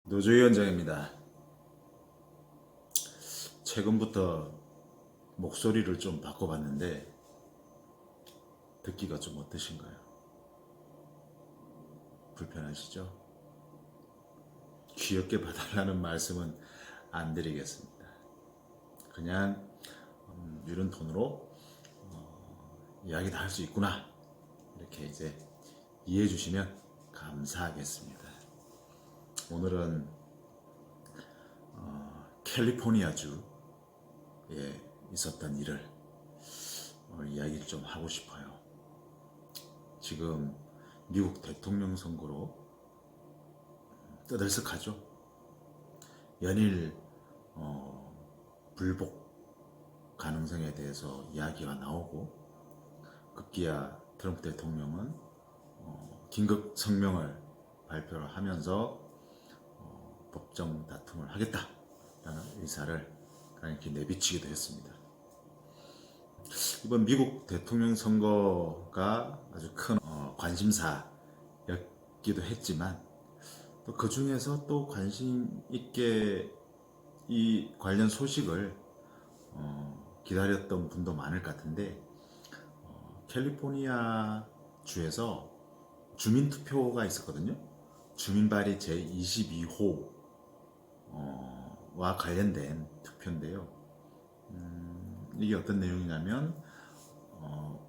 노조위원장입니다. 최근부터 목소리를 좀 바꿔봤는데 듣기가 좀 어떠신가요? 불편하시죠? 귀엽게 봐달라는 말씀은 안 드리겠습니다. 그냥 이런 톤으로 이야기 다 할 수 있구나 이렇게 이제 이해해 주시면 감사하겠습니다. 오늘은 캘리포니아주에 있었던 일을 이야기를 좀 하고 싶어요. 지금 미국 대통령 선거로 떠들썩하죠. 연일 불복 가능성에 대해서 이야기가 나오고 급기야 트럼프 대통령은 긴급 성명을 발표를 하면서 법정 다툼을 하겠다라는 의사를 이렇게 내비치기도 했습니다. 이번 미국 대통령 선거가 아주 큰 관심사였기도 했지만 또 그 중에서 또 관심 있게 이 관련 소식을 기다렸던 분도 많을 것 같은데 캘리포니아 주에서 주민투표가 있었거든요. 주민발의 제22호와 관련된 투표인데요. 이게 어떤 내용이냐면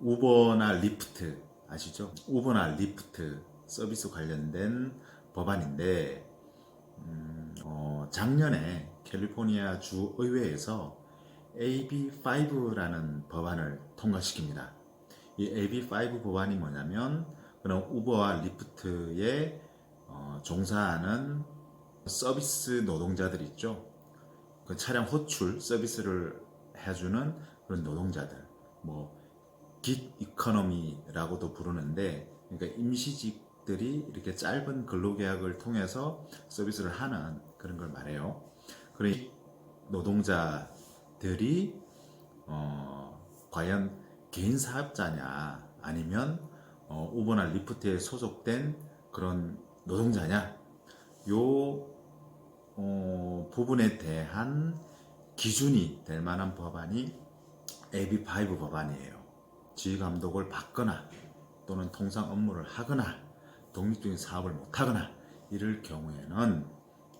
우버나 리프트 아시죠? 우버나 리프트 서비스 관련된 법안인데 작년에 캘리포니아 주 의회에서 AB5라는 법안을 통과시킵니다. 이 AB5 법안이 뭐냐면 그런 우버와 리프트에 종사하는 서비스 노동자들 있죠. 그 차량 호출 서비스를 해주는 그런 노동자들, 긱 이코노미라고도 부르는데, 그러니까 임시직들이 이렇게 짧은 근로계약을 통해서 서비스를 하는 그런 걸 말해요. 그런 노동자들이 과연 개인 사업자냐 아니면 우버나 리프트에 소속된 그런 노동자냐, 요 부분에 대한 기준이 될 만한 법안이 AB5 법안이에요. 지휘감독을 받거나 또는 통상 업무를 하거나 독립적인 사업을 못하거나 이럴 경우에는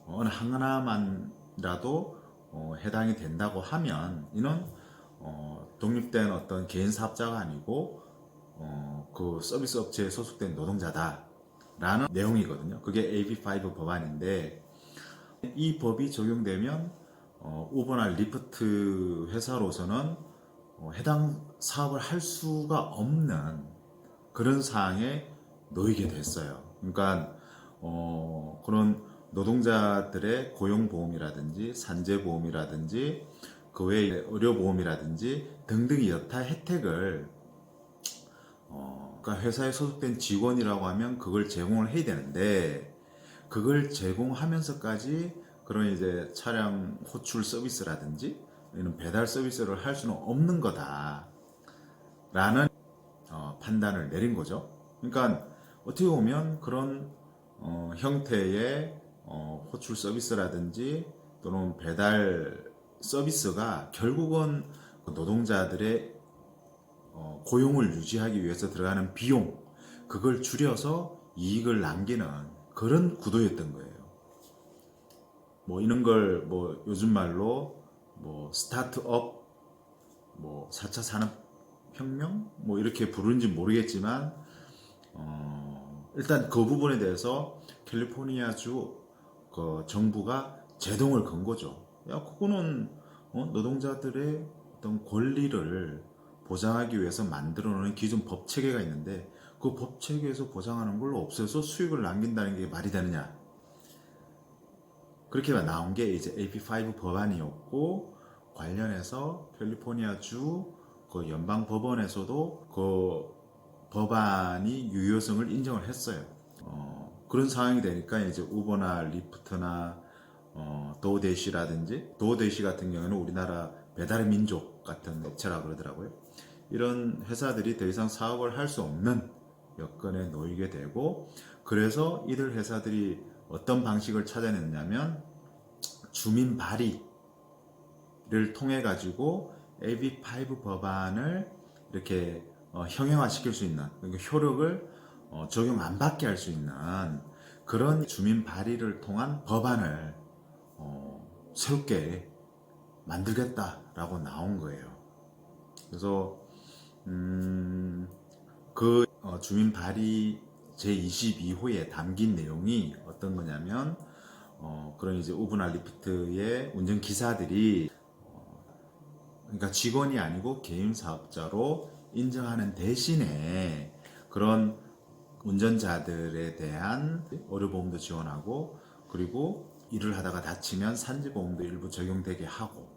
어느 하나만이라도 해당이 된다고 하면 이는 독립된 어떤 개인 사업자가 아니고 그 서비스 업체에 소속된 노동자다 라는 내용이거든요. 그게 AB5 법안인데 이 법이 적용되면 우버나 리프트 회사로서는 해당 사업을 할 수가 없는 그런 상황에 놓이게 됐어요. 그러니까 그런 노동자들의 고용보험이라든지 산재보험이라든지 그 외에 의료보험이라든지 등등 여타 혜택을 그러니까 회사에 소속된 직원이라고 하면 그걸 제공을 해야 되는데 그걸 제공하면서까지 그런 이제 차량 호출 서비스라든지 이런 배달 서비스를 할 수는 없는 거다라는 판단을 내린 거죠. 그러니까 어떻게 보면 그런 형태의 호출 서비스라든지 또는 배달 서비스가 결국은 노동자들의 고용을 유지하기 위해서 들어가는 비용, 그걸 줄여서 이익을 남기는 그런 구도였던 거예요. 이런 걸 요즘 말로 스타트업, 4차 산업혁명 이렇게 부르는지 모르겠지만 일단 그 부분에 대해서 캘리포니아주 그 정부가 제동을 건 거죠. 야, 그거는 노동자들의 어떤 권리를 보장하기 위해서 만들어 놓은 기존 법 체계가 있는데 그 법 체계에서 보장하는 걸 없애서 수익을 남긴다는 게 말이 되느냐. 그렇게 나온 게 이제 AB5 법안이었고, 관련해서 캘리포니아주 그 연방 법원에서도 그 법안이 유효성을 인정을 했어요. 그런 상황이 되니까 이제 우버나 리프트나 도어대시라든지, 도어대시 같은 경우는 우리나라 배달의 민족 같은 업체라 그러더라고요. 이런 회사들이 더 이상 사업을 할 수 없는 여건에 놓이게 되고, 그래서 이들 회사들이 어떤 방식을 찾아냈냐면 주민 발의를 통해 가지고 AB5 법안을 이렇게 형용화시킬 수 있는, 그러니까 효력을 적용 안 받게 할 수 있는 그런 주민 발의를 통한 법안을 새롭게 만들겠다라고 나온 거예요. 그래서 그 주민 발의 제22호에 담긴 내용이 어떤 거냐면 그런 이제 우브나 리프트의 운전 기사들이 그러니까 직원이 아니고 개인 사업자로 인정하는 대신에 그런 운전자들에 대한 의료보험도 지원하고, 그리고 일을 하다가 다치면 산지보험도 일부 적용되게 하고,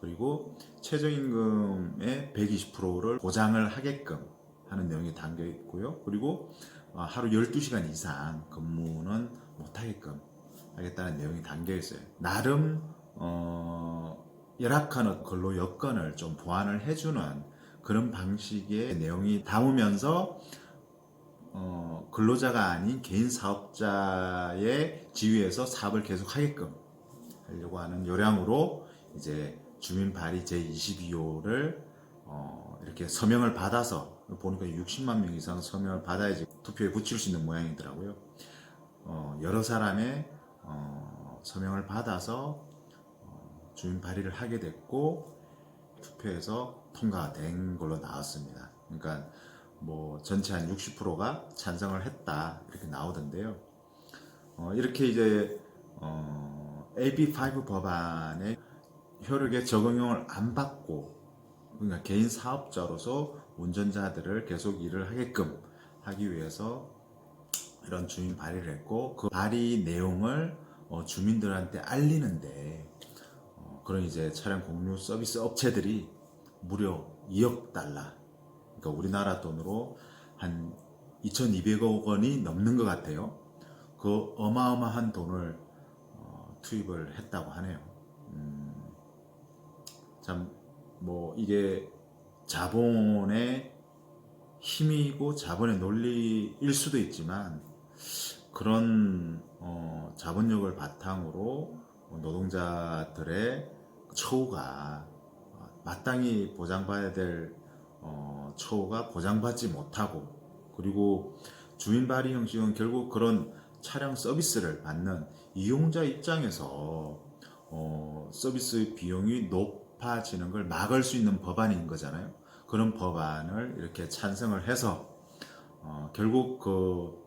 그리고 최저임금의 120%를 보장을 하게끔 하는 내용이 담겨 있고요. 그리고 하루 12시간 이상 근무는 못하게끔 하겠다는 내용이 담겨 있어요. 나름 열악한 근로 여건을 좀 보완을 해주는 그런 방식의 내용이 담으면서 근로자가 아닌 개인 사업자의 지위에서 사업을 계속 하게끔 하려고 하는 요량으로 이제 주민 발의 제22호를 이렇게 서명을 받아서, 보니까 60만 명 이상 서명을 받아야지 투표에 붙일 수 있는 모양이더라고요. 여러 사람의 서명을 받아서 주민 발의를 하게 됐고 투표에서 통과가 된 걸로 나왔습니다. 그러니까 뭐 전체 한 60%가 찬성을 했다 이렇게 나오던데요. 이렇게 이제 AB5 법안의 효력에 적용을 안 받고, 그러니까 개인 사업자로서 운전자들을 계속 일을 하게끔 하기 위해서 이런 주민 발의를 했고, 그 발의 내용을 주민들한테 알리는데 그런 이제 차량 공유 서비스 업체들이 무려 2억 달러, 그러니까 우리나라 돈으로 한 2,200억 원이 넘는 것 같아요. 그 어마어마한 돈을 투입을 했다고 하네요. 참 뭐 이게 자본의 힘이고 자본의 논리일 수도 있지만, 그런 자본력을 바탕으로 노동자들의 처우가 마땅히 보장받아야 될 처우가 보장받지 못하고, 그리고 주민 발의 형식은 결국 그런 차량 서비스를 받는 이용자 입장에서 서비스 비용이 높아지는 걸 막을 수 있는 법안인 거잖아요. 그런 법안을 이렇게 찬성을 해서 결국 그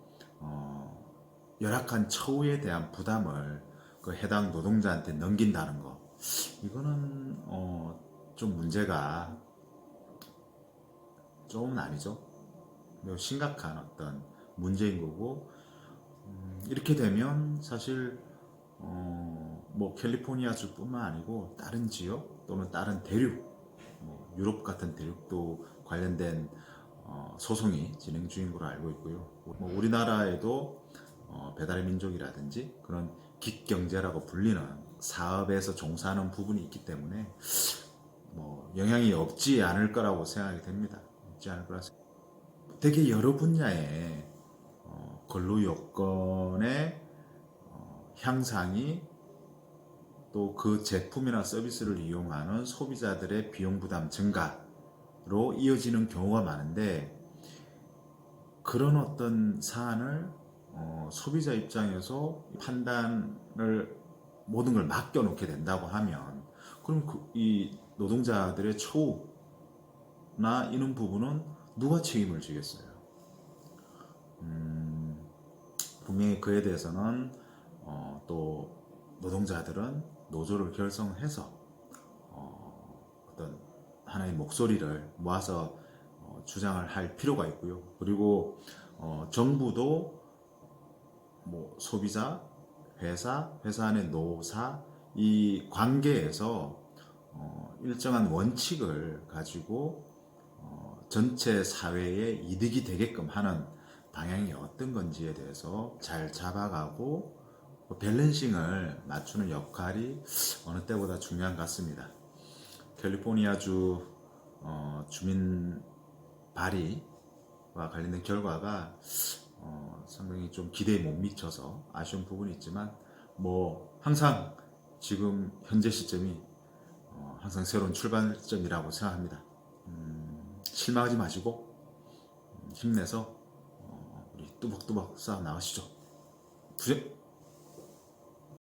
열악한 처우에 대한 부담을 그 해당 노동자한테 넘긴다는 거, 이거는 좀 문제가 조금은 아니죠. 매우 심각한 어떤 문제인 거고, 이렇게 되면 사실 뭐 캘리포니아주뿐만 아니고 다른 지역 또는 다른 대륙, 유럽 같은 대륙도 관련된 소송이 진행 중인 걸로 알고 있고요. 뭐 우리나라에도 배달의 민족이라든지 그런 긱경제라고 불리는 사업에서 종사하는 부분이 있기 때문에 뭐 영향이 없지 않을 거라고 생각이 됩니다. 없지 않을 거라 생각. 되게 여러 분야의 근로 요건의 향상이 또 그 제품이나 서비스를 이용하는 소비자들의 비용 부담 증가로 이어지는 경우가 많은데, 그런 어떤 사안을 소비자 입장에서 판단을 모든 걸 맡겨놓게 된다고 하면, 그럼 이 노동자들의 처우나 이런 부분은 누가 책임을 지겠어요? 분명히 그에 대해서는 또 노동자들은 노조를 결성해서 어떤 하나의 목소리를 모아서 주장을 할 필요가 있고요. 그리고 정부도 뭐 소비자, 회사 안의 노사 이 관계에서 일정한 원칙을 가지고 전체 사회에 이득이 되게끔 하는 방향이 어떤 건지에 대해서 잘 잡아가고 밸런싱을 맞추는 역할이 어느 때보다 중요한 것 같습니다. 캘리포니아주 주민 발의와 관련된 결과가 상당히 좀 기대에 못 미쳐서 아쉬운 부분이 있지만 뭐 항상 지금 현재 시점이 항상 새로운 출발점이라고 생각합니다. 실망하지 마시고 힘내서 우리 뚜벅뚜벅 쌓아 나가시죠.